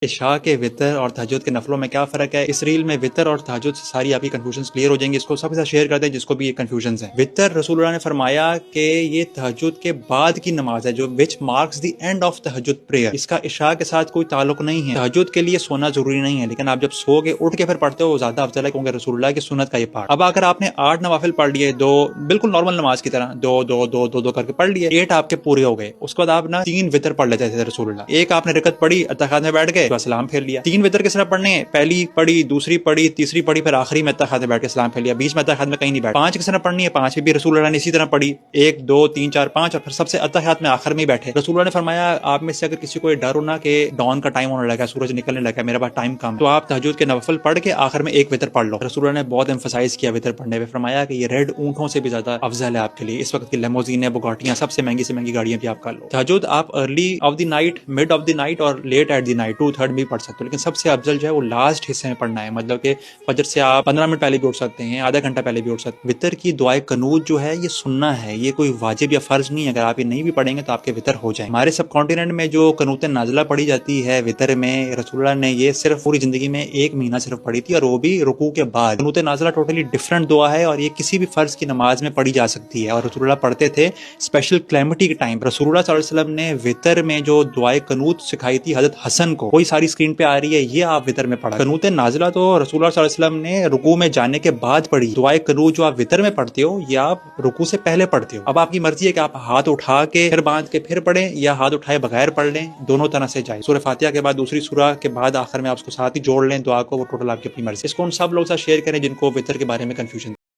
عشاء کے وطر اور تہجد کے نفلوں میں کیا فرق ہے؟ اس ریل میں وطر اور تہجد سے ساری آپ کی کنفیوژنز کلیئر ہو جائیں گے. اس کو سب کے ساتھ شیئر کر دیں جس کو بھی یہ کنفیوژنز ہیں. وطر رسول اللہ نے فرمایا کہ یہ تہجد کے بعد کی نماز ہے جو وچ مارکس دی اینڈ آف تہجد پریئر. اس کا عشاء کے ساتھ کوئی تعلق نہیں ہے. تہجد کے لیے سونا ضروری نہیں ہے، لیکن آپ جب سو کے اٹھ کے پھر پڑھتے ہو وہ زیادہ افضل ہے کیونکہ رسول اللہ کی سنت کا یہ پارٹ. اب اگر آپ نے 8 نوافل پڑھ لیے، دو بالکل نارمل نماز کی طرح دو دو دو دو دو کر کے پڑھ لیے، 8 آپ کے پورے ہو گئے. اس کے بعد آپ نا 3 وطر پڑھ لیتے تھے رسول اللہ. ایک آپ نے رکعت پڑھی، اتحاد میں بیٹھ گئے، سلام پھیر لیا. 3 وطر کس طرح پڑھنے ہیں؟ پہلی پڑھی، دوسری پڑھی، تیسری پڑھی، پھر آخری میں اتحاد میں بیٹھ کے سلام پھیر لیا. بیچ میں اتحاد میں کہیں نہیں بیٹھے. 5 کس طرح پڑھنی ہے؟ 5 بھی رسول اللہ نے اسی طرح پڑھی، 1 2 3 4 5، اور پھر سب سے اتحاد میں آخر میں ہی بیٹھے. رسول اللہ نے فرمایا آپ میں سے اگر کسی کو یہ ڈر ہونا کہ ڈان کا ٹائم ہونے لگا، سورج نکلنے لگا، میرے پاس ٹائم کم، تو آپ تہجد کے نوافل پڑھ کے آخر میں ایک وطر پڑھ لو. رسول اللہ نے بہت ایمفسائز کیا وطر پڑھنے پہ، فرمایا کہ یہ ریڈ اونٹوں سے بھی زیادہ افضل ہے آپ کے لیے. اس وقت کی لیموزینیں، بگاٹیاں، سب سے مہنگی گاڑیاں بھی آپ کر لو. تہجد آپ early of the night, mid of the night اور لیٹ ایٹ دی نائٹ 2/3 بھی پڑھ سکتے ہو، لیکن سب سے افضل جو ہے وہ لاسٹ حصے میں پڑھنا ہے. مطلب کہ فجر سے آپ 15 منٹ پہلے بھی اٹھ سکتے ہیں، آدھا گھنٹہ پہلے بھی اٹھ سکتے ہیں. وطر کی دعائے قنوت جو ہے یہ سننا ہے، یہ کوئی واجب یا فرض نہیں ہے. اگر آپ یہ نہیں بھی پڑھیں گے تو آپ کے وطر ہو جائیں. ہمارے سب کانٹیننٹ میں جو قنوت نازلہ پڑھی جاتی ہے وطر میں، رسول اللہ نے یہ صرف پوری زندگی میں 1 مہینہ صرف پڑھی تھی، اور وہ بھی رکوع کے بعد. قنوت نازلہ ٹوٹلی ڈفرنٹ دعا ہے اور یہ کسی بھی فرض کی نماز میں پڑھی جا سکتی ہے، اور رسول اللہ پڑھتے تھے اسپیشل کلیمٹی کے ٹائم. رسول اللہ صلی اللہ علیہ وسلم نے وطر میں جو دعائے قنوت سکھائی تھی حضرت حسن کو، وہی ساری اسکرین پہ آ رہی ہے، یہ آپ وطر میں پڑھا. قنوت نازلہ تو رسول اللہ صلی اللہ علیہ وسلم نے رکوع میں جانے کے بعد پڑھی. دعائے قنوت جو آپ وطر میں پڑھتے ہو یہ آپ رکوع سے پہلے پڑھتے ہو. اب آپ کی مرضی ہے کہ آپ ہاتھ اٹھا کے پھر باندھ کے پھر پڑھیں یا ہاتھ اٹھائے بغیر پڑھ لیں، دونوں طرح سے جائے. سورہ فاتحہ کے بعد دوسری سورہ کے بعد آخر میں آپ اس کو ساتھ ہی جوڑ لیں دعا کو، وہ ٹوٹل آپ کی اپنی مرضی. اس کو ان سب لوگ ساتھ شیئر کریں جن کو وطر کے بارے میں کنفیوژن